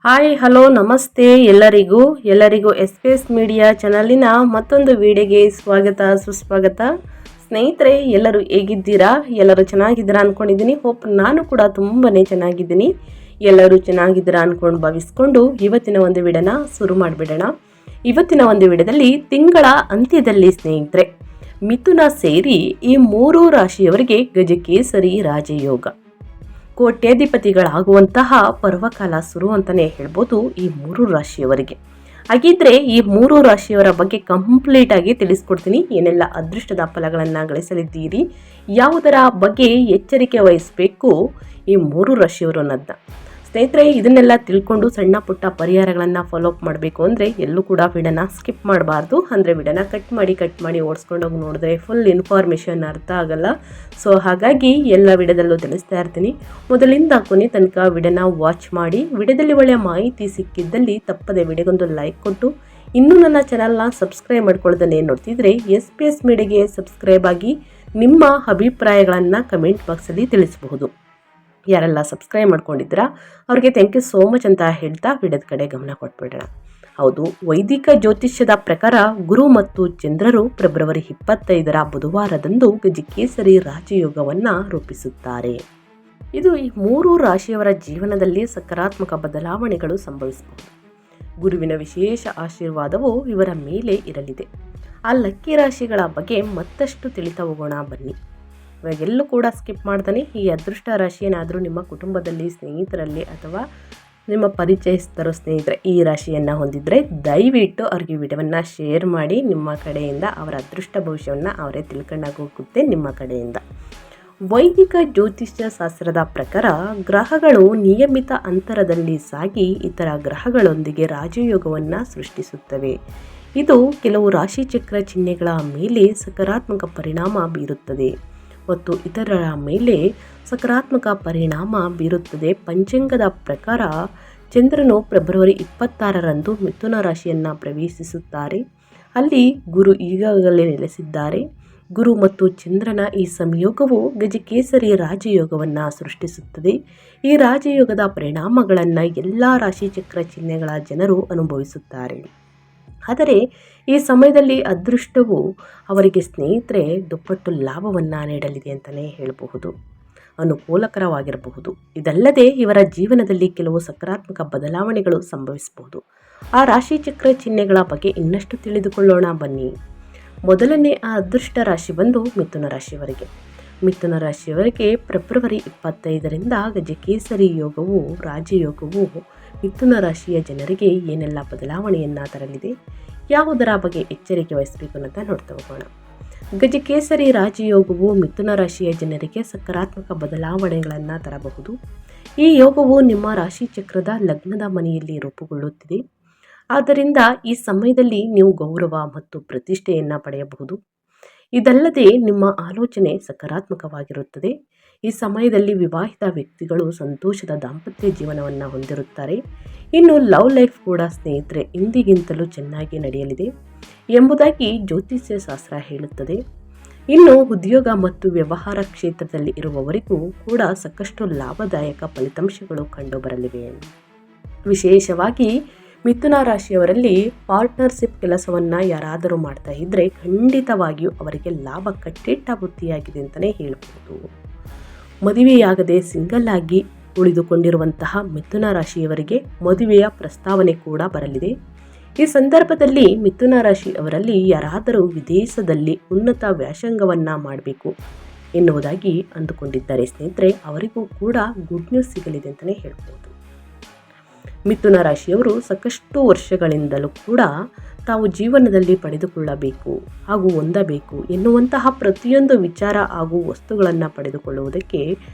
Hi hello ನಮಸ್ತೆ ಎಲ್ಲರಿಗೂ S P S media ಚಾನಲಿನ ಮತ್ತೊಂದು ವಿಡಿಯೋಗೆ ಸ್ವಾಗತ ಸುಸ್ವಾಗತ. ಸ್ನೇಹಿತರೆ, ಎಲ್ಲರೂ ಹೇಗಿದ್ದೀರಾ? ಎಲ್ಲರೂ ಚೆನ್ನಾಗಿದ್ದೀರಾ ಅಂದ್ಕೊಂಡಿದ್ದೀನಿ. ಹೋಪ್ ನಾನು ಕೂಡ ತುಂಬಾ ಚೆನ್ನಾಗಿದ್ದೀನಿ. ಎಲ್ಲರೂ ಚೆನ್ನಾಗಿದ್ದೀರಾ ಅಂದ್ಕೊಂಡು ಭಾವಿಸ್ಕೊಂಡು ಇವತ್ತಿನ ಒಂದು ವಿಡಿಯೋನ ಶುರು ಮಾಡಿಬಿಡೋಣ. ಇವತ್ತಿನ ಒಂದು ವಿಡಿಯೋದಲ್ಲಿ ತಿಂಗಳ ಅಂತ್ಯದಲ್ಲಿ ಸ್ನೇಹಿತರೆ ಮಿಥುನ ಸೇರಿ ಈ 3 ರಾಶಿಯವರಿಗೆ ಗಜಕೇಸರಿ ರಾಜಯೋಗ, ಕೋಟ್ಯಾಧಿಪತಿಗಳಾಗುವಂತಹ ಪರ್ವಕಾಲ ಶುರು ಅಂತಲೇ ಹೇಳ್ಬೋದು ಈ 3 ರಾಶಿಯವರಿಗೆ. ಹಾಗಿದ್ರೆ ಈ 3 ರಾಶಿಯವರ ಬಗ್ಗೆ ಕಂಪ್ಲೀಟ್ ಆಗಿ ತಿಳಿಸ್ಕೊಡ್ತೀನಿ. ಏನೆಲ್ಲ ಅದೃಷ್ಟದ ಫಲಗಳನ್ನು ಗಳಿಸಲಿದ್ದೀರಿ, ಯಾವುದರ ಬಗ್ಗೆ ಎಚ್ಚರಿಕೆ ವಹಿಸಬೇಕು ಈ 3 ರಾಶಿಯವರು ಅನ್ನೋದನ್ನ. ಸ್ನೇಹಿತರೆ, ಇದನ್ನೆಲ್ಲ ತಿಳ್ಕೊಂಡು ಸಣ್ಣ ಪುಟ್ಟ ಪರಿಹಾರಗಳನ್ನು ಫಾಲೋಅಪ್ ಮಾಡಬೇಕು ಅಂದರೆ ಎಲ್ಲೂ ಕೂಡ ವಿಡಿಯೋನ ಸ್ಕಿಪ್ ಮಾಡಬಾರ್ದು. ಅಂದರೆ ವಿಡಿಯೋನ ಕಟ್ ಮಾಡಿ ಓಡಿಸ್ಕೊಂಡೋಗಿ ನೋಡಿದ್ರೆ ಫುಲ್ ಇನ್ಫಾರ್ಮೇಷನ್ ಅರ್ಥ ಆಗಲ್ಲ. ಸೊ ಹಾಗಾಗಿ ಎಲ್ಲ ವಿಡಿಯೋದಲ್ಲೂ ತಿಳಿಸ್ತಾ ಇರ್ತೀನಿ. ಮೊದಲಿಂದ ಕೊನೆ ತನಕ ವಿಡಿಯೋನ ವಾಚ್ ಮಾಡಿ. ವಿಡಿಯೋದಲ್ಲಿ ಒಳ್ಳೆಯ ಮಾಹಿತಿ ಸಿಕ್ಕಿದ್ದಲ್ಲಿ ತಪ್ಪದೆ ವಿಡಿಯೋಗೊಂದು ಲೈಕ್ ಕೊಟ್ಟು, ಇನ್ನೂ ನನ್ನ ಚಾನಲ್ನ ಸಬ್ಸ್ಕ್ರೈಬ್ ಮಾಡ್ಕೊಳ್ಳೋದನ್ನೇ ನೋಡ್ತಿದ್ರೆ ಎಸ್ ಪಿ ಎಸ್ ಮೀಡಿಯಾಗೆ ಸಬ್ಸ್ಕ್ರೈಬ್ ಆಗಿ ನಿಮ್ಮ ಅಭಿಪ್ರಾಯಗಳನ್ನು ಕಮೆಂಟ್ ಬಾಕ್ಸಲ್ಲಿ ತಿಳಿಸಬಹುದು. ಯಾರೆಲ್ಲ ಸಬ್ಸ್ಕ್ರೈಬ್ ಮಾಡ್ಕೊಂಡಿದ್ದೀರಾ ಅವ್ರಿಗೆ ಥ್ಯಾಂಕ್ ಯು ಸೋ ಮಚ್ ಅಂತ ಹೇಳ್ತಾ ವಿಡಿಯೋದ ಕಡೆ ಗಮನ ಕೊಟ್ಬಿಡೋಣ. ಹೌದು, ವೈದಿಕ ಜ್ಯೋತಿಷ್ಯದ ಪ್ರಕಾರ ಗುರು ಮತ್ತು ಚಂದ್ರರು ಫೆಬ್ರವರಿ 25ರ ಬುಧವಾರದಂದು ಗಜಕೇಸರಿ ರಾಜಯೋಗವನ್ನು ರೂಪಿಸುತ್ತಾರೆ. ಇದು ಈ 3 ರಾಶಿಯವರ ಜೀವನದಲ್ಲಿ ಸಕಾರಾತ್ಮಕ ಬದಲಾವಣೆಗಳು ಸಂಭವಿಸಬಹುದು. ಗುರುವಿನ ವಿಶೇಷ ಆಶೀರ್ವಾದವು ಇವರ ಮೇಲೆ ಇರಲಿದೆ. ಆ ಲಕ್ಕಿ ರಾಶಿಗಳ ಬಗ್ಗೆ ಮತ್ತಷ್ಟು ತಿಳಿತಾ ಹೋಗೋಣ ಬನ್ನಿ. ಇವಾಗೆಲ್ಲೂ ಕೂಡ ಸ್ಕಿಪ್ ಮಾಡ್ತಾನೆ ಈ ಅದೃಷ್ಟ ರಾಶಿಯನ್ನಾದರೂ ನಿಮ್ಮ ಕುಟುಂಬದಲ್ಲಿ, ಸ್ನೇಹಿತರಲ್ಲಿ ಅಥವಾ ನಿಮ್ಮ ಪರಿಚಯಸ್ಥರು ಸ್ನೇಹಿತರೆ ಈ ರಾಶಿಯನ್ನು ಹೊಂದಿದರೆ ದಯವಿಟ್ಟು ಅವ್ರಿಗೆ ವಿಡಿಯೋವನ್ನು ಶೇರ್ ಮಾಡಿ. ನಿಮ್ಮ ಕಡೆಯಿಂದ ಅವರ ಅದೃಷ್ಟ ಭವಿಷ್ಯವನ್ನು ಅವರೇ ತಿಳ್ಕೊಂಡಾಗೋಗುತ್ತೆ. ನಿಮ್ಮ ಕಡೆಯಿಂದ ವೈದಿಕ ಜ್ಯೋತಿಷ್ಯ ಶಾಸ್ತ್ರದ ಪ್ರಕಾರ ಗ್ರಹಗಳು ನಿಯಮಿತ ಅಂತರದಲ್ಲಿ ಸಾಗಿ ಇತರ ಗ್ರಹಗಳೊಂದಿಗೆ ರಾಜಯೋಗವನ್ನು ಸೃಷ್ಟಿಸುತ್ತವೆ. ಇದು ಕೆಲವು ರಾಶಿಚಕ್ರ ಚಿಹ್ನೆಗಳ ಮೇಲೆ ಸಕಾರಾತ್ಮಕ ಪರಿಣಾಮ ಬೀರುತ್ತದೆ ಮತ್ತು ಇತರರ ಮೇಲೆ ಸಕಾರಾತ್ಮಕ ಪರಿಣಾಮ ಬೀರುತ್ತದೆ. ಪಂಚಾಂಗದ ಪ್ರಕಾರ ಚಂದ್ರನು ಫೆಬ್ರವರಿ 26ರಂದು ಮಿಥುನ ರಾಶಿಯನ್ನು ಪ್ರವೇಶಿಸುತ್ತಾರೆ. ಅಲ್ಲಿ ಗುರು ಈಗಾಗಲೇ ನೆಲೆಸಿದ್ದಾರೆ. ಗುರು ಮತ್ತು ಚಂದ್ರನ ಈ ಸಂಯೋಗವು ಗಜಕೇಸರಿ ರಾಜಯೋಗವನ್ನು ಸೃಷ್ಟಿಸುತ್ತದೆ. ಈ ರಾಜಯೋಗದ ಪರಿಣಾಮಗಳನ್ನು ಎಲ್ಲ ರಾಶಿಚಕ್ರ ಚಿಹ್ನೆಗಳ ಜನರು ಅನುಭವಿಸುತ್ತಾರೆ. ಆದರೆ ಈ ಸಮಯದಲ್ಲಿ ಅದೃಷ್ಟವು ಅವರಿಗೆ ಸ್ನೇಹಿತರೆ ದುಪ್ಪಟ್ಟು ಲಾಭವನ್ನು ನೀಡಲಿದೆ ಅಂತಲೇ ಹೇಳಬಹುದು, ಅನುಕೂಲಕರವಾಗಿರಬಹುದು. ಇದಲ್ಲದೆ ಇವರ ಜೀವನದಲ್ಲಿ ಕೆಲವು ಸಕಾರಾತ್ಮಕ ಬದಲಾವಣೆಗಳು ಸಂಭವಿಸಬಹುದು. ಆ ರಾಶಿಚಕ್ರ ಚಿಹ್ನೆಗಳ ಬಗ್ಗೆ ಇನ್ನಷ್ಟು ತಿಳಿದುಕೊಳ್ಳೋಣ ಬನ್ನಿ. ಮೊದಲನೇ ಆ ಅದೃಷ್ಟ ರಾಶಿ ಬಂದು ಮಿಥುನ ರಾಶಿಯವರಿಗೆ. ಮಿಥುನ ರಾಶಿಯವರಿಗೆ ಫೆಬ್ರವರಿ 25ರಿಂದ ಗಜಕೇಸರಿ ಯೋಗವು, ರಾಜಯೋಗವು ಮಿಥುನ ರಾಶಿಯ ಜನರಿಗೆ ಏನೆಲ್ಲ ಬದಲಾವಣೆಯನ್ನು ತರಲಿದೆ, ಯಾವುದರ ಬಗ್ಗೆ ಎಚ್ಚರಿಕೆ ವಹಿಸಬೇಕು ಅಂತ ನೋಡ್ತಾ ಹೋಗೋಣ. ಗಜಕೇಸರಿ ರಾಜಯೋಗವು ಮಿಥುನ ರಾಶಿಯ ಜನರಿಗೆ ಸಕಾರಾತ್ಮಕ ಬದಲಾವಣೆಗಳನ್ನು ತರಬಹುದು. ಈ ಯೋಗವು ನಿಮ್ಮ ರಾಶಿ ಚಕ್ರದ ಲಗ್ನದ ಮನೆಯಲ್ಲಿ ರೂಪುಗೊಳ್ಳುತ್ತಿದೆ. ಆದ್ದರಿಂದ ಈ ಸಮಯದಲ್ಲಿ ನೀವು ಗೌರವ ಮತ್ತು ಪ್ರತಿಷ್ಠೆಯನ್ನು ಪಡೆಯಬಹುದು. ಇದಲ್ಲದೆ ನಿಮ್ಮ ಆಲೋಚನೆ ಸಕಾರಾತ್ಮಕವಾಗಿರುತ್ತದೆ. ಈ ಸಮಯದಲ್ಲಿ ವಿವಾಹಿತ ವ್ಯಕ್ತಿಗಳು ಸಂತೋಷದ ದಾಂಪತ್ಯ ಜೀವನವನ್ನು ಹೊಂದಿರುತ್ತಾರೆ. ಇನ್ನು ಲವ್ ಲೈಫ್ ಕೂಡ ಸ್ನೇಹಿತರೆ ಇಂದಿಗಿಂತಲೂ ಚೆನ್ನಾಗಿ ನಡೆಯಲಿದೆ ಎಂಬುದಾಗಿ ಜ್ಯೋತಿಷ್ಯ ಶಾಸ್ತ್ರ ಹೇಳುತ್ತದೆ. ಇನ್ನು ಉದ್ಯೋಗ ಮತ್ತು ವ್ಯವಹಾರ ಕ್ಷೇತ್ರದಲ್ಲಿ ಇರುವವರಿಗೂ ಕೂಡ ಸಾಕಷ್ಟು ಲಾಭದಾಯಕ ಫಲಿತಾಂಶಗಳು ಕಂಡುಬರಲಿವೆ. ವಿಶೇಷವಾಗಿ ಮಿಥುನ ರಾಶಿಯವರಲ್ಲಿ ಪಾರ್ಟ್ನರ್ಶಿಪ್ ಕೆಲಸವನ್ನು ಯಾರಾದರೂ ಮಾಡ್ತಾ ಇದ್ದರೆ ಖಂಡಿತವಾಗಿಯೂ ಅವರಿಗೆ ಲಾಭ ಕಟ್ಟಿಟ್ಟ ಬುತ್ತಿಯಾಗಿದೆ ಅಂತಲೇ ಹೇಳ್ಬೋದು. ಮದುವೆಯಾಗದೆ ಸಿಂಗಲ್ ಆಗಿ ಉಳಿದುಕೊಂಡಿರುವಂತಹ ಮಿಥುನ ರಾಶಿಯವರಿಗೆ ಮದುವೆಯ ಪ್ರಸ್ತಾವನೆ ಕೂಡ ಬರಲಿದೆ. ಈ ಸಂದರ್ಭದಲ್ಲಿ ಮಿಥುನ ರಾಶಿಯವರಲ್ಲಿ ಯಾರಾದರೂ ವಿದೇಶದಲ್ಲಿ ಉನ್ನತ ವ್ಯಾಸಂಗವನ್ನು ಮಾಡಬೇಕು ಎನ್ನುವುದಾಗಿ ಅಂದುಕೊಂಡಿದ್ದಾರೆ ಸ್ನೇಹಿತರೆ, ಅವರಿಗೂ ಕೂಡ ಗುಡ್ ನ್ಯೂಸ್ ಸಿಗಲಿದೆ ಅಂತಲೇ ಹೇಳ್ಬೋದು. ಮಿಥುನ ರಾಶಿಯವರು ಸಾಕಷ್ಟು ವರ್ಷಗಳಿಂದಲೂ ಕೂಡ ತಾವು ಜೀವನದಲ್ಲಿ ಪಡೆದುಕೊಳ್ಳಬೇಕು ಹಾಗೂ ಹೊಂದಬೇಕು ಎನ್ನುವಂತಹ ಪ್ರತಿಯೊಂದು ವಿಚಾರ ಹಾಗೂ ವಸ್ತುಗಳನ್ನು ಪಡೆದುಕೊಳ್ಳುವುದಕ್ಕೆ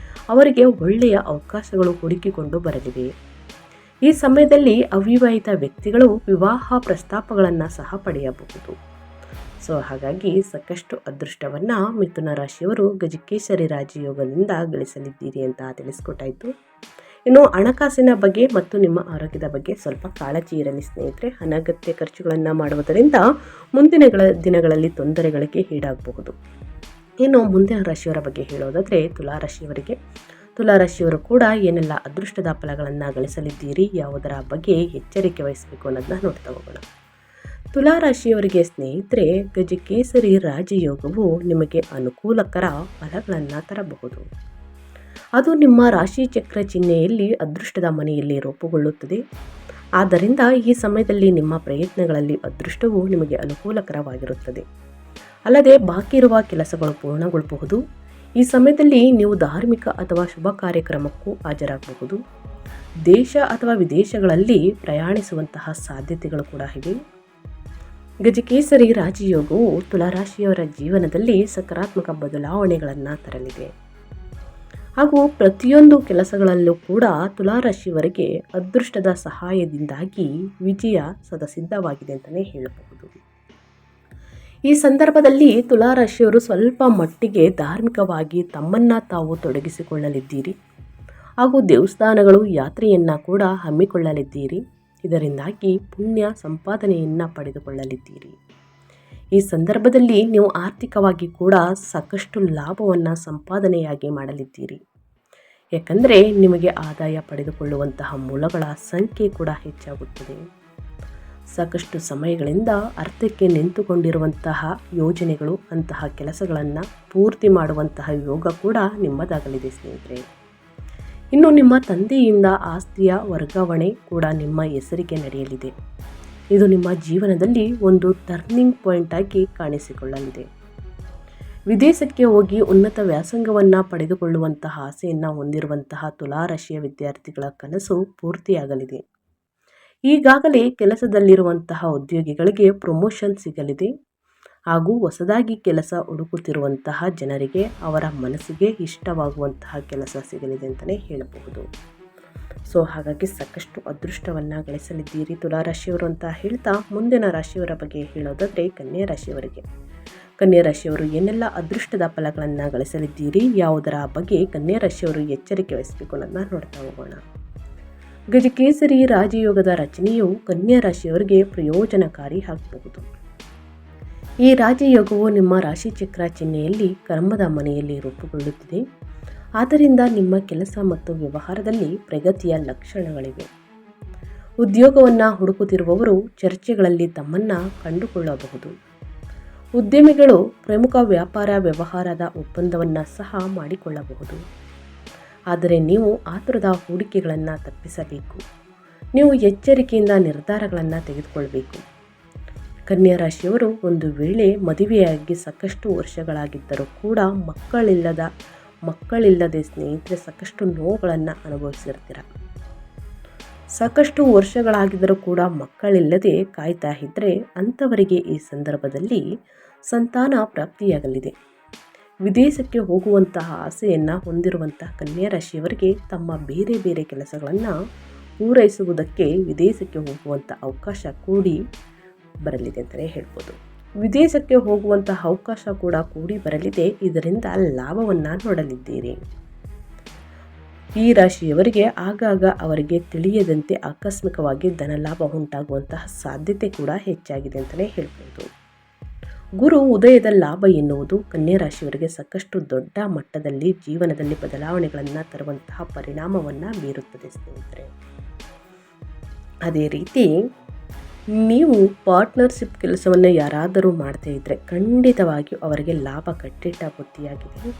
ಅವರಿಗೆ ಒಳ್ಳೆಯ ಅವಕಾಶಗಳು ಹುಡುಕಿಕೊಂಡು ಬರಲಿವೆ. ಈ ಸಮಯದಲ್ಲಿ ಅವಿವಾಹಿತ ವ್ಯಕ್ತಿಗಳು ವಿವಾಹ ಪ್ರಸ್ತಾಪಗಳನ್ನು ಸಹ ಪಡೆಯಬಹುದು. ಸೊ ಹಾಗಾಗಿ ಸಾಕಷ್ಟು ಅದೃಷ್ಟವನ್ನು ಮಿಥುನ ರಾಶಿಯವರು ಗಜಕೇಸರಿ ರಾಜಯೋಗದಿಂದ ಗಳಿಸಲಿದ್ದೀರಿ ಅಂತ ತಿಳಿಸ್ಕೊಟ್ಟಾಯಿತು. ಇನ್ನು ಹಣಕಾಸಿನ ಬಗ್ಗೆ ಮತ್ತು ನಿಮ್ಮ ಆರೋಗ್ಯದ ಬಗ್ಗೆ ಸ್ವಲ್ಪ ಕಾಳಜಿ ಇರಲಿ ಸ್ನೇಹಿತರೆ. ಅನಗತ್ಯ ಖರ್ಚುಗಳನ್ನು ಮಾಡುವುದರಿಂದ ಮುಂದಿನ ದಿನಗಳಲ್ಲಿ ತೊಂದರೆಗಳಿಗೆ ಈಡಾಗಬಹುದು. ಇನ್ನು ಮುಂದಿನ ರಾಶಿಯವರ ಬಗ್ಗೆ ಹೇಳೋದಾದರೆ ತುಲಾ ರಾಶಿಯವರಿಗೆ ತುಲಾರಾಶಿಯವರು ಕೂಡ ಏನೆಲ್ಲ ಅದೃಷ್ಟದ ಫಲಗಳನ್ನು ಗಳಿಸಲಿದ್ದೀರಿ, ಯಾವುದರ ಬಗ್ಗೆ ಎಚ್ಚರಿಕೆ ವಹಿಸಬೇಕು ಅನ್ನೋದನ್ನ ನೋಡ್ತಾ ಹೋಗೋಣ. ತುಲಾರಾಶಿಯವರಿಗೆ ಸ್ನೇಹಿತರೆ, ಗಜಕೇಸರಿ ರಾಜಯೋಗವು ನಿಮಗೆ ಅನುಕೂಲಕರ ಫಲಗಳನ್ನು ತರಬಹುದು. ಅದು ನಿಮ್ಮ ರಾಶಿ ಚಕ್ರ ಚಿಹ್ನೆಯಲ್ಲಿ ಅದೃಷ್ಟದ ಮನೆಯಲ್ಲಿ ರೂಪುಗೊಳ್ಳುತ್ತದೆ. ಆದ್ದರಿಂದ ಈ ಸಮಯದಲ್ಲಿ ನಿಮ್ಮ ಪ್ರಯತ್ನಗಳಲ್ಲಿ ಅದೃಷ್ಟವು ನಿಮಗೆ ಅನುಕೂಲಕರವಾಗಿರುತ್ತದೆ. ಅಲ್ಲದೆ ಬಾಕಿ ಇರುವ ಕೆಲಸಗಳು ಪೂರ್ಣಗೊಳ್ಳಬಹುದು. ಈ ಸಮಯದಲ್ಲಿ ನೀವು ಧಾರ್ಮಿಕ ಅಥವಾ ಶುಭ ಕಾರ್ಯಕ್ರಮಕ್ಕೂ ಹಾಜರಾಗಬಹುದು. ದೇಶ ಅಥವಾ ವಿದೇಶಗಳಲ್ಲಿ ಪ್ರಯಾಣಿಸುವಂತಹ ಸಾಧ್ಯತೆಗಳು ಕೂಡ ಇವೆ. ಗಜಕೇಸರಿ ರಾಜಯೋಗವು ತುಲಾರಾಶಿಯವರ ಜೀವನದಲ್ಲಿ ಸಕಾರಾತ್ಮಕ ಬದಲಾವಣೆಗಳನ್ನು ತರಲಿದೆ. ಹಾಗೂ ಪ್ರತಿಯೊಂದು ಕೆಲಸಗಳಲ್ಲೂ ಕೂಡ ತುಲಾರಾಶಿಯವರಿಗೆ ಅದೃಷ್ಟದ ಸಹಾಯದಿಂದಾಗಿ ವಿಜಯ ಸದಸಿದ್ಧವಾಗಿದೆ ಅಂತಲೇ ಹೇಳಬಹುದು. ಈ ಸಂದರ್ಭದಲ್ಲಿ ತುಲಾರಾಶಿಯವರು ಸ್ವಲ್ಪ ಮಟ್ಟಿಗೆ ಧಾರ್ಮಿಕವಾಗಿ ತಮ್ಮನ್ನು ತಾವು ತೊಡಗಿಸಿಕೊಳ್ಳಲಿದ್ದೀರಿ. ಹಾಗೂ ದೇವಸ್ಥಾನಗಳು ಯಾತ್ರೆಯನ್ನು ಕೂಡ ಹಮ್ಮಿಕೊಳ್ಳಲಿದ್ದೀರಿ. ಇದರಿಂದಾಗಿ ಪುಣ್ಯ ಸಂಪಾದನೆಯನ್ನು ಪಡೆದುಕೊಳ್ಳಲಿದ್ದೀರಿ. ಈ ಸಂದರ್ಭದಲ್ಲಿ ನೀವು ಆರ್ಥಿಕವಾಗಿ ಕೂಡ ಸಾಕಷ್ಟು ಲಾಭವನ್ನು ಸಂಪಾದನೆಯಾಗಿ ಮಾಡಲಿದ್ದೀರಿ. ಯಾಕಂದರೆ ನಿಮಗೆ ಆದಾಯ ಪಡೆದುಕೊಳ್ಳುವಂತಹ ಮೂಲಗಳ ಸಂಖ್ಯೆ ಕೂಡ ಹೆಚ್ಚಾಗುತ್ತದೆ. ಸಾಕಷ್ಟು ಸಮಯಗಳಿಂದ ಅರ್ಥಕ್ಕೆ ನಿಂತುಕೊಂಡಿರುವಂತಹ ಯೋಜನೆಗಳು, ಅಂತಹ ಕೆಲಸಗಳನ್ನು ಪೂರ್ತಿ ಮಾಡುವಂತಹ ಯೋಗ ಕೂಡ ನಿಮ್ಮದಾಗಲಿದೆ ಸ್ನೇಹಿತರೆ. ಇನ್ನು ನಿಮ್ಮ ತಂದೆಯಿಂದ ಆಸ್ತಿಯ ವರ್ಗಾವಣೆ ಕೂಡ ನಿಮ್ಮ ಹೆಸರಿಗೆ ನಡೆಯಲಿದೆ. ಇದು ನಿಮ್ಮ ಜೀವನದಲ್ಲಿ ಒಂದು ಟರ್ನಿಂಗ್ ಪಾಯಿಂಟ್ ಆಗಿ ಕಾಣಿಸಿಕೊಳ್ಳಲಿದೆ. ವಿದೇಶಕ್ಕೆ ಹೋಗಿ ಉನ್ನತ ವ್ಯಾಸಂಗವನ್ನು ಪಡೆದುಕೊಳ್ಳುವಂತಹ ಆಸೆಯನ್ನು ಹೊಂದಿರುವಂತಹ ತುಲಾರಾಶಿಯ ವಿದ್ಯಾರ್ಥಿಗಳ ಕನಸು ಪೂರ್ತಿಯಾಗಲಿದೆ. ಈಗಾಗಲೇ ಕೆಲಸದಲ್ಲಿರುವಂತಹ ಉದ್ಯೋಗಿಗಳಿಗೆ ಪ್ರಮೋಷನ್ ಸಿಗಲಿದೆ. ಹಾಗೂ ಹೊಸದಾಗಿ ಕೆಲಸ ಹುಡುಕುತ್ತಿರುವಂತಹ ಜನರಿಗೆ ಅವರ ಮನಸ್ಸಿಗೆ ಇಷ್ಟವಾಗುವಂತಹ ಕೆಲಸ ಸಿಗಲಿದೆ ಅಂತಲೇ ಹೇಳಬಹುದು. ಹಾಗಾಗಿ ಸಾಕಷ್ಟು ಅದೃಷ್ಟವನ್ನು ಗಳಿಸಲಿದ್ದೀರಿ ತುಲಾರಾಶಿಯವರು ಅಂತ ಹೇಳ್ತಾ, ಮುಂದಿನ ರಾಶಿಯವರ ಬಗ್ಗೆ ಹೇಳೋದಾದರೆ ಕನ್ಯಾ ರಾಶಿಯವರಿಗೆ. ಕನ್ಯಾ ರಾಶಿಯವರು ಏನೆಲ್ಲ ಅದೃಷ್ಟದ ಫಲಗಳನ್ನು ಗಳಿಸಲಿದ್ದೀರಿ, ಯಾವುದರ ಬಗ್ಗೆ ಕನ್ಯಾ ರಾಶಿಯವರು ಎಚ್ಚರಿಕೆ ವಹಿಸಬೇಕು ಅನ್ನೋದನ್ನ ನೋಡ್ತಾ ಹೋಗೋಣ. ಗಜಕೇಸರಿ ರಾಜಯೋಗದ ರಚನೆಯು ಕನ್ಯಾ ರಾಶಿಯವರಿಗೆ ಪ್ರಯೋಜನಕಾರಿ ಆಗಬಹುದು. ಈ ರಾಜಯೋಗವು ನಿಮ್ಮ ರಾಶಿ ಚಕ್ರ ಚಿಹ್ನೆಯಲ್ಲಿ ಕರ್ಮದ ಮನೆಯಲ್ಲಿ ರೂಪುಗೊಳ್ಳುತ್ತಿದೆ. ಆದ್ದರಿಂದ ನಿಮ್ಮ ಕೆಲಸ ಮತ್ತು ವ್ಯವಹಾರದಲ್ಲಿ ಪ್ರಗತಿಯ ಲಕ್ಷಣಗಳಿವೆ. ಉದ್ಯೋಗವನ್ನು ಹುಡುಕುತ್ತಿರುವವರು ಚರ್ಚೆಗಳಲ್ಲಿ ತಮ್ಮನ್ನು ಕಂಡುಕೊಳ್ಳಬಹುದು. ಉದ್ಯಮಿಗಳು ಪ್ರಮುಖ ವ್ಯಾಪಾರ ವ್ಯವಹಾರದ ಒಪ್ಪಂದವನ್ನು ಸಹ ಮಾಡಿಕೊಳ್ಳಬಹುದು. ಆದರೆ ನೀವು ಆತುರದ ಹೂಡಿಕೆಗಳನ್ನು ತಪ್ಪಿಸಬೇಕು. ನೀವು ಎಚ್ಚರಿಕೆಯಿಂದ ನಿರ್ಧಾರಗಳನ್ನು ತೆಗೆದುಕೊಳ್ಳಬೇಕು. ಕನ್ಯಾ ರಾಶಿಯವರು ಒಂದು ವೇಳೆ ಮದುವೆಯಾಗಿ ಸಾಕಷ್ಟು ವರ್ಷಗಳಾಗಿದ್ದರೂ ಕೂಡ ಮಕ್ಕಳಿಲ್ಲದೆ ಸ್ನೇಹಿತರೆ ಸಾಕಷ್ಟು ನೋವುಗಳನ್ನು ಅನುಭವಿಸಿರ್ತೀರ. ಸಾಕಷ್ಟು ವರ್ಷಗಳಾಗಿದ್ದರೂ ಕೂಡ ಮಕ್ಕಳಿಲ್ಲದೆ ಕಾಯ್ತಾ ಇದ್ದರೆ ಅಂಥವರಿಗೆ ಈ ಸಂದರ್ಭದಲ್ಲಿ ಸಂತಾನ ಪ್ರಾಪ್ತಿಯಾಗಲಿದೆ. ವಿದೇಶಕ್ಕೆ ಹೋಗುವಂತಹ ಆಸೆಯನ್ನು ಹೊಂದಿರುವಂತಹ ಕನ್ಯಾ ರಾಶಿಯವರಿಗೆ ತಮ್ಮ ಬೇರೆ ಬೇರೆ ಕೆಲಸಗಳನ್ನು ಪೂರೈಸುವುದಕ್ಕೆ ವಿದೇಶಕ್ಕೆ ಹೋಗುವಂಥ ಅವಕಾಶ ಕೂಡಿ ಬರಲಿದೆ ಅಂತಲೇ ಹೇಳ್ಬೋದು. ವಿದೇಶಕ್ಕೆ ಹೋಗುವಂತಹ ಅವಕಾಶ ಕೂಡ ಕೂಡಿ ಬರಲಿದೆ. ಇದರಿಂದ ಲಾಭವನ್ನು ನೋಡಲಿದ್ದೀರಿ. ಈ ರಾಶಿಯವರಿಗೆ ಆಗಾಗ ಅವರಿಗೆ ತಿಳಿಯದಂತೆ ಆಕಸ್ಮಿಕವಾಗಿ ಧನಲಾಭ ಉಂಟಾಗುವಂತಹ ಸಾಧ್ಯತೆ ಕೂಡ ಹೆಚ್ಚಾಗಿದೆ ಅಂತಲೇ ಹೇಳ್ಬೋದು. ಗುರು ಉದಯದ ಲಾಭ ಎನ್ನುವುದು ಕನ್ಯಾ ರಾಶಿಯವರಿಗೆ ಸಾಕಷ್ಟು ದೊಡ್ಡ ಮಟ್ಟದಲ್ಲಿ ಜೀವನದಲ್ಲಿ ಬದಲಾವಣೆಗಳನ್ನು ತರುವಂತಹ ಪರಿಣಾಮವನ್ನು ಬೀರುತ್ತದೆ ಸ್ನೇಹಿತರೆ. ಅದೇ ರೀತಿ ನೀವು ಪಾರ್ಟ್ನರ್ಶಿಪ್ ಕೆಲಸವನ್ನು ಯಾರಾದರೂ ಮಾಡ್ತಾ ಇದ್ದರೆ ಖಂಡಿತವಾಗಿಯೂ ಅವರಿಗೆ ಲಾಭ ಕಟ್ಟಿಟ್ಟ ಬುದ್ಧಿಯಾಗಿದೆ.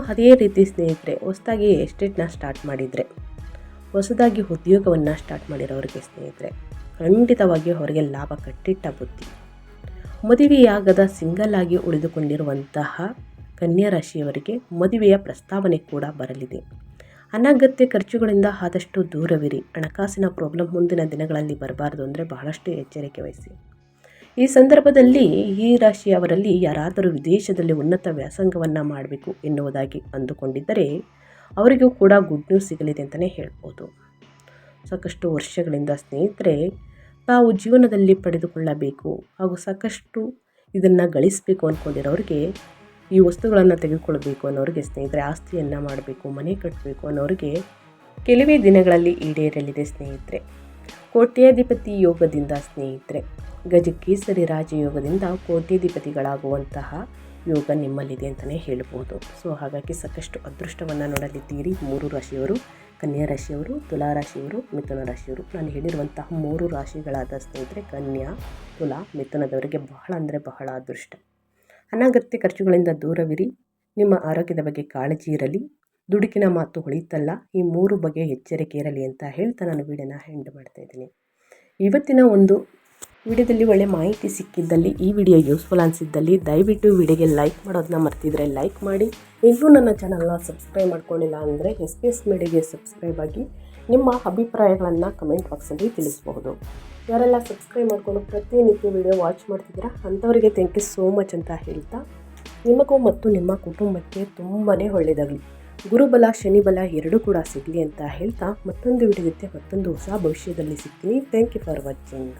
ಅದೇ ರೀತಿ ಸ್ನೇಹಿತರೆ, ಹೊಸದಾಗಿ ಎಸ್ಟೇಟ್ನ ಸ್ಟಾರ್ಟ್ ಮಾಡಿದರೆ, ಹೊಸದಾಗಿ ಉದ್ಯೋಗವನ್ನು ಸ್ಟಾರ್ಟ್ ಮಾಡಿರೋರಿಗೆ ಸ್ನೇಹಿತರೆ ಖಂಡಿತವಾಗಿಯೂ ಅವರಿಗೆ ಲಾಭ ಕಟ್ಟಿಟ್ಟ ಬುದ್ಧಿ. ಮದುವೆಯಾಗದ ಸಿಂಗಲ್ ಆಗಿ ಉಳಿದುಕೊಂಡಿರುವಂತಹ ಕನ್ಯಾ ರಾಶಿಯವರಿಗೆ ಮದುವೆಯ ಪ್ರಸ್ತಾವನೆ ಕೂಡ ಬರಲಿದೆ. ಅನಗತ್ಯ ಖರ್ಚುಗಳಿಂದ ಆದಷ್ಟು ದೂರವಿರಿ. ಹಣಕಾಸಿನ ಪ್ರಾಬ್ಲಮ್ ಮುಂದಿನ ದಿನಗಳಲ್ಲಿ ಬರಬಾರ್ದು ಅಂದರೆ ಬಹಳಷ್ಟು ಎಚ್ಚರಿಕೆ ವಹಿಸಿ. ಈ ಸಂದರ್ಭದಲ್ಲಿ ಈ ರಾಶಿಯವರಲ್ಲಿ ಯಾರಾದರೂ ವಿದೇಶದಲ್ಲಿ ಉನ್ನತ ವ್ಯಾಸಂಗವನ್ನು ಮಾಡಬೇಕು ಎನ್ನುವುದಾಗಿ ಅಂದುಕೊಂಡಿದ್ದರೆ ಅವರಿಗೂ ಕೂಡ ಗುಡ್ ನ್ಯೂಸ್ ಸಿಗಲಿದೆ ಅಂತಲೇ ಹೇಳ್ಬೋದು. ಸಾಕಷ್ಟು ವರ್ಷಗಳಿಂದ ಸ್ನೇಹಿತರೆ ತಾವು ಜೀವನದಲ್ಲಿ ಪಡೆದುಕೊಳ್ಳಬೇಕು ಹಾಗೂ ಸಾಕಷ್ಟು ಇದನ್ನು ಗಳಿಸಬೇಕು ಅಂದ್ಕೊಂಡಿರೋರಿಗೆ, ಈ ವಸ್ತುಗಳನ್ನು ತೆಗೆದುಕೊಳ್ಬೇಕು ಅನ್ನೋರಿಗೆ ಸ್ನೇಹಿತರೆ, ಆಸ್ತಿಯನ್ನು ಮಾಡಬೇಕು, ಮನೆ ಕಟ್ಟಬೇಕು ಅನ್ನೋರಿಗೆ ಕೆಲವೇ ದಿನಗಳಲ್ಲಿ ಈಡೇರಲಿದೆ ಸ್ನೇಹಿತರೆ. ಕೋಟ್ಯಾಧಿಪತಿ ಯೋಗದಿಂದ ಸ್ನೇಹಿತರೆ, ಗಜಕೇಸರಿ ರಾಜಯೋಗದಿಂದ ಕೋಟ್ಯಾಧಿಪತಿಗಳಾಗುವಂತಹ ಯೋಗ ನಿಮ್ಮಲ್ಲಿದೆ ಅಂತಲೇ ಹೇಳ್ಬೋದು. ಸೊ ಹಾಗಾಗಿ ಸಾಕಷ್ಟು ಅದೃಷ್ಟವನ್ನು ನೋಡಲಿದ್ದೀರಿ 3 ರಾಶಿಯವರು: ಕನ್ಯಾ ರಾಶಿಯವರು, ತುಲಾ ರಾಶಿಯವರು, ಮಿಥುನ ರಾಶಿಯವರು. ನಾನು ಹೇಳಿರುವಂತಹ 3 ರಾಶಿಗಳಾದ ಸ್ನೇಹಿತರೆ, ಕನ್ಯಾ, ತುಲಾ, ಮಿಥುನದವರಿಗೆ ಬಹಳ ಅಂದರೆ ಬಹಳ ಅದೃಷ್ಟ. ಅನಗತ್ಯ ಖರ್ಚುಗಳಿಂದ ದೂರವಿರಿ. ನಿಮ್ಮ ಆರೋಗ್ಯದ ಬಗ್ಗೆ ಕಾಳಜಿ ಇರಲಿ. ದುಡುಕಿನ ಮಾತು ಹೊಳಿತಲ್ಲ. ಈ 3 ಬಗೆಯ ಎಚ್ಚರಿಕೆ ಇರಲಿ ಅಂತ ಹೇಳ್ತಾ ನಾನು ವಿಡಿಯೋನ ಎಂಡ್ ಮಾಡ್ತಾ ಇದ್ದೀನಿ. ಇವತ್ತಿನ ಒಂದು ವಿಡಿಯೋದಲ್ಲಿ ಒಳ್ಳೆ ಮಾಹಿತಿ ಸಿಕ್ಕಿದ್ದಲ್ಲಿ, ಈ ವಿಡಿಯೋ ಯೂಸ್ಫುಲ್ ಅನಿಸಿದ್ದಲ್ಲಿ ದಯವಿಟ್ಟು ವಿಡಿಯೋಗೆ ಲೈಕ್ ಮಾಡೋದನ್ನ ಮರ್ತಿದ್ರೆ ಲೈಕ್ ಮಾಡಿ. ಇನ್ನೂ ನನ್ನ ಚಾನಲ್ನ ಸಬ್ಸ್ಕ್ರೈಬ್ ಮಾಡ್ಕೊಂಡಿಲ್ಲ ಅಂದರೆ SPS ಮೀಡಿಯಾಗೆ ಸಬ್ಸ್ಕ್ರೈಬ್ ಆಗಿ ನಿಮ್ಮ ಅಭಿಪ್ರಾಯಗಳನ್ನು ಕಮೆಂಟ್ ಬಾಕ್ಸಲ್ಲಿ ತಿಳಿಸಬಹುದು. ಯಾರೆಲ್ಲ ಸಬ್ಸ್ಕ್ರೈಬ್ ಮಾಡಿಕೊಂಡು ಪ್ರತಿನಿತ್ಯ ವಿಡಿಯೋ ವಾಚ್ ಮಾಡ್ತಿದ್ದೀರಾ ಅಂಥವರಿಗೆ ಥ್ಯಾಂಕ್ ಯು ಸೋ ಮಚ್ ಅಂತ ಹೇಳ್ತಾ, ನಿಮಗೂ ಮತ್ತು ನಿಮ್ಮ ಕುಟುಂಬಕ್ಕೆ ತುಂಬಾ ಒಳ್ಳೆಯದಾಗಲಿ. ಗುರುಬಲ ಶನಿಬಲ ಎರಡೂ ಕೂಡ ಸಿಗಲಿ ಅಂತ ಹೇಳ್ತಾ, ಮತ್ತೊಂದು ವಿಡಿಯೋ ಜೊತೆ ಮತ್ತೊಂದು ಹೊಸ ಭವಿಷ್ಯದಲ್ಲಿ ಸಿಗ್ತೀನಿ. Thank you for watching.